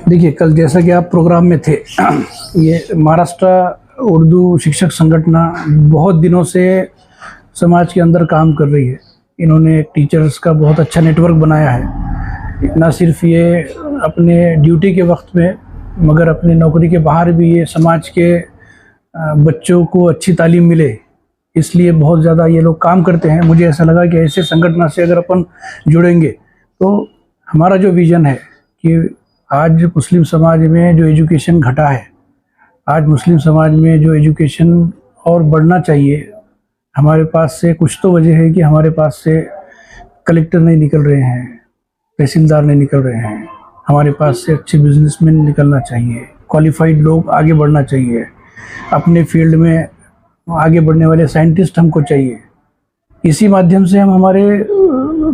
देखिए, कल जैसा कि आप प्रोग्राम में थे, ये महाराष्ट्र उर्दू शिक्षक संगठन बहुत दिनों से समाज के अंदर काम कर रही है। इन्होंने टीचर्स का बहुत अच्छा नेटवर्क बनाया है। ना सिर्फ ये अपने ड्यूटी के वक्त में, मगर अपने नौकरी के बाहर भी ये समाज के बच्चों को अच्छी तालीम मिले, इसलिए बहुत ज़्यादा ये लोग काम करते हैं। मुझे ऐसा लगा कि ऐसे संगठन से अगर अपन जुड़ेंगे तो हमारा जो विज़न है कि आज मुस्लिम समाज में जो एजुकेशन घटा है, आज मुस्लिम समाज में जो एजुकेशन और बढ़ना चाहिए, हमारे पास से कुछ तो वजह है कि हमारे पास से कलेक्टर नहीं निकल रहे हैं, तहसीलदार नहीं निकल रहे हैं। हमारे पास से अच्छे बिजनेसमैन निकलना चाहिए, क्वालिफाइड लोग आगे बढ़ना चाहिए, अपने फील्ड में आगे बढ़ने वाले साइंटिस्ट हमको चाहिए। इसी माध्यम से हम हमारे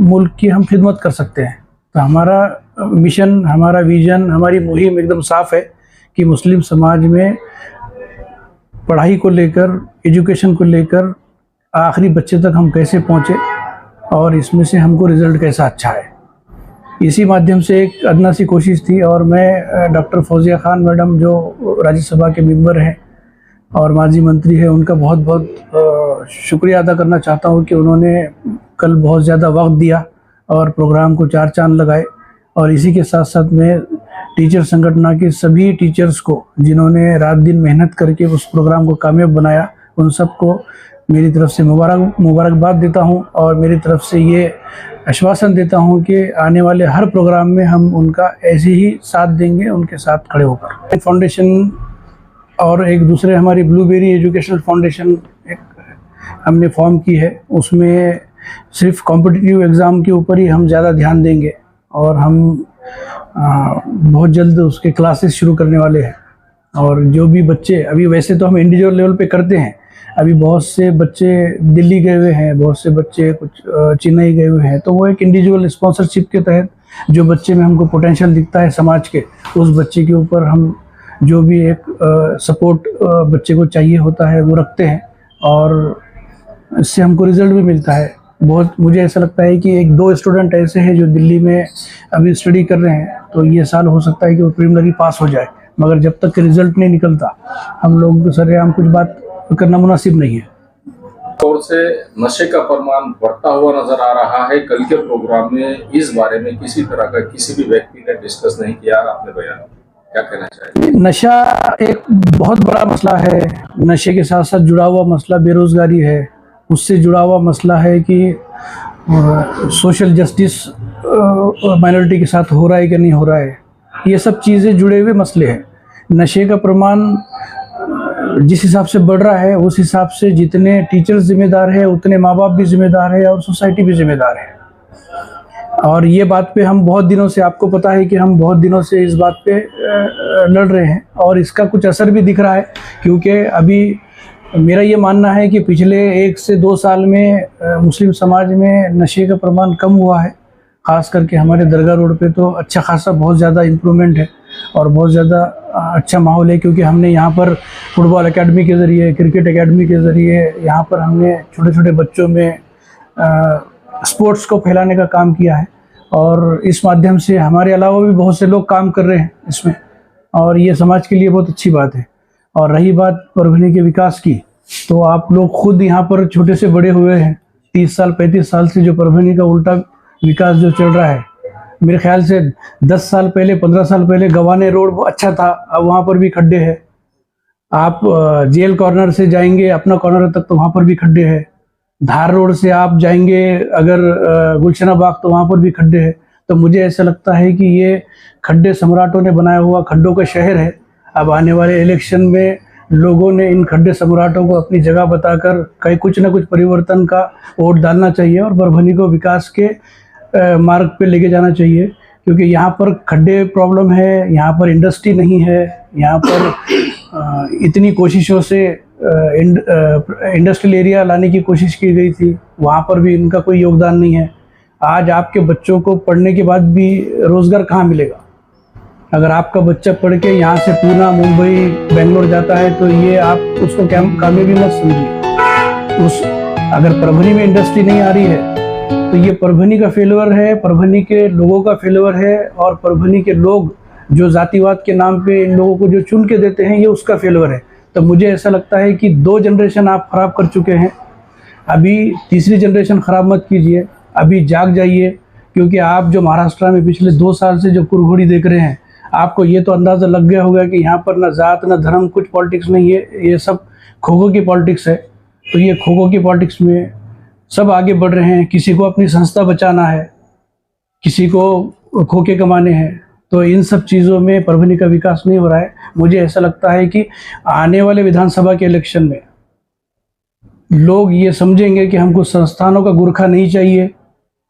मुल्क की हम खिदमत कर सकते हैं। तो हमारा मिशन, हमारा विज़न, हमारी मुहिम एकदम साफ़ है कि मुस्लिम समाज में पढ़ाई को लेकर, एजुकेशन को लेकर आखिरी बच्चे तक हम कैसे पहुँचे और इसमें से हमको रिज़ल्ट कैसा अच्छा है। इसी माध्यम से एक अदना सी कोशिश थी और मैं डॉक्टर फौजिया खान मैडम जो राज्यसभा के मेंबर हैं और माजी मंत्री है, उनका बहुत बहुत शुक्रिया अदा करना चाहता हूँ कि उन्होंने कल बहुत ज़्यादा वक्त दिया और प्रोग्राम को चार चांद लगाए। और इसी के साथ साथ मैं टीचर संगठन के सभी टीचर्स को, जिन्होंने रात दिन मेहनत करके उस प्रोग्राम को कामयाब बनाया, उन सबको मेरी तरफ से मुबारकबाद देता हूं और मेरी तरफ से ये आश्वासन देता हूं कि आने वाले हर प्रोग्राम में हम उनका ऐसे ही साथ देंगे, उनके साथ खड़े होकर। फाउंडेशन और एक दूसरे हमारी ब्लूबेरी एजुकेशनल फाउंडेशन एक हमने फॉर्म की है। उसमें सिर्फ कॉम्पिटिटिव एग्ज़ाम के ऊपर ही हम ज़्यादा ध्यान देंगे और हम बहुत जल्द उसके क्लासेस शुरू करने वाले हैं। और जो भी बच्चे, अभी वैसे तो हम इंडिविजुअल लेवल पे करते हैं, अभी बहुत से बच्चे दिल्ली गए हुए हैं, बहुत से बच्चे कुछ चेन्नई गए हुए हैं, तो वो एक इंडिविजुअल स्पॉन्सरशिप के तहत जो बच्चे में हमको पोटेंशियल दिखता है समाज के, उस बच्चे के ऊपर हम जो भी एक सपोर्ट बच्चे को चाहिए होता है वो रखते हैं और इससे हमको रिज़ल्ट भी मिलता है। बहुत मुझे ऐसा लगता है कि एक दो स्टूडेंट ऐसे हैं जो दिल्ली में अभी स्टडी कर रहे हैं, तो ये साल हो सकता है कि वो प्रीलिमिनरी पास हो जाए, मगर जब तक रिज़ल्ट नहीं निकलता हम लोग सरेआम कुछ बात करना मुनासिब नहीं है। तौर से नशे का परिमाण बढ़ता हुआ नजर आ रहा है। कल के प्रोग्राम में इस बारे में किसी तरह का किसी भी व्यक्ति ने डिस्कस नहीं किया, आपने बयान क्या कहना चाहिए? नशा एक बहुत बड़ा मसला है। नशे के साथ साथ जुड़ा हुआ मसला बेरोजगारी है, उससे जुड़ा हुआ मसला है कि सोशल जस्टिस माइनॉरिटी के साथ हो रहा है कि नहीं हो रहा है। ये सब चीज़ें जुड़े हुए मसले हैं। नशे का प्रमाण जिस हिसाब से बढ़ रहा है, उस हिसाब से जितने टीचर्स जिम्मेदार है, उतने माँ बाप भी जिम्मेदार है और सोसाइटी भी जिम्मेदार है। और ये बात पे हम बहुत दिनों से, आपको पता है कि हम बहुत दिनों से इस बात पे लड़ रहे हैं और इसका कुछ असर भी दिख रहा है। क्योंकि अभी मेरा ये मानना है कि पिछले 1 से 2 साल में मुस्लिम समाज में नशे का प्रमाण कम हुआ है। ख़ास करके हमारे दरगाह रोड पे तो अच्छा खासा बहुत ज़्यादा इम्प्रूवमेंट है और बहुत ज़्यादा अच्छा माहौल है। क्योंकि हमने यहाँ पर फुटबॉल एकेडमी के ज़रिए, क्रिकेट एकेडमी के ज़रिए यहाँ पर हमने छोटे छोटे बच्चों में स्पोर्ट्स को फैलाने का काम किया है और इस माध्यम से हमारे अलावा भी बहुत से लोग काम कर रहे हैं इसमें, और ये समाज के लिए बहुत अच्छी बात है। और रही बात परभनी के विकास की, तो आप लोग खुद यहाँ पर छोटे से बड़े हुए हैं। 30 साल 35 साल से जो परभनी का उल्टा विकास जो चल रहा है, मेरे ख्याल से 10 साल पहले, 15 साल पहले गवाने रोड बहुत अच्छा था, अब वहाँ पर भी खड्डे हैं। आप जेल कॉर्नर से जाएंगे अपना कॉर्नर तक, तो वहाँ पर भी खड्डे हैं। धार रोड से आप जाएंगे अगर गुलशना बाग, तो वहाँ पर भी खड्डे हैं। तो मुझे ऐसा लगता है कि ये खड्डे सम्राटों ने बनाया हुआ खड्डों का शहर है। अब आने वाले इलेक्शन में लोगों ने इन खड्डे सम्राटों को अपनी जगह बताकर कहीं कुछ न कुछ परिवर्तन का वोट डालना चाहिए और परभनी को विकास के मार्ग पे लेके जाना चाहिए। क्योंकि यहाँ पर खड्डे प्रॉब्लम है, यहाँ पर इंडस्ट्री नहीं है, यहाँ पर इतनी कोशिशों से इंडस्ट्रियल एरिया लाने की कोशिश की गई थी, वहाँ पर भी इनका कोई योगदान नहीं है। आज आपके बच्चों को पढ़ने के बाद भी रोज़गार कहाँ मिलेगा? अगर आपका बच्चा पढ़ के यहाँ से पूना, मुंबई, बेंगलोर जाता है तो ये आप उसको कामयाबी मत समझिए। अगर परभनी में इंडस्ट्री नहीं आ रही है तो ये परभनी का फेलियर है, परभनी के लोगों का फेलियर है और परभनी के लोग जो जातिवाद के नाम पे इन लोगों को जो चुन के देते हैं, ये उसका फेल्योर है। तो मुझे ऐसा लगता है कि 2 जनरेशन आप खराब कर चुके हैं, अभी तीसरी जनरेशन खराब मत कीजिए, अभी जाग जाइए। क्योंकि आप जो महाराष्ट्र में पिछले 2 साल से जो कुरघोड़ी देख रहे हैं, आपको ये तो अंदाज़ा लग गया होगा कि यहाँ पर ना जात ना धर्म, कुछ पॉलिटिक्स नहीं है, ये सब खो की पॉलिटिक्स है। तो ये खो की पॉलिटिक्स में सब आगे बढ़ रहे हैं, किसी को अपनी संस्था बचाना है, किसी को खोके कमाने हैं। तो इन सब चीज़ों में परभनी का विकास नहीं हो रहा है। मुझे ऐसा लगता है कि आने वाले विधानसभा के इलेक्शन में लोग ये समझेंगे कि हमको संस्थानों का गुरखा नहीं चाहिए,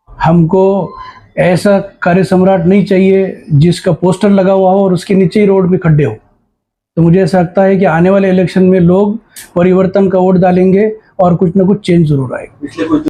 हमको ऐसा कार्य सम्राट नहीं चाहिए जिसका पोस्टर लगा हुआ हो और उसके नीचे ही रोड में खड्डे हो। तो मुझे ऐसा लगता है कि आने वाले इलेक्शन में लोग परिवर्तन का वोट डालेंगे और कुछ ना कुछ चेंज जरूर आएगा।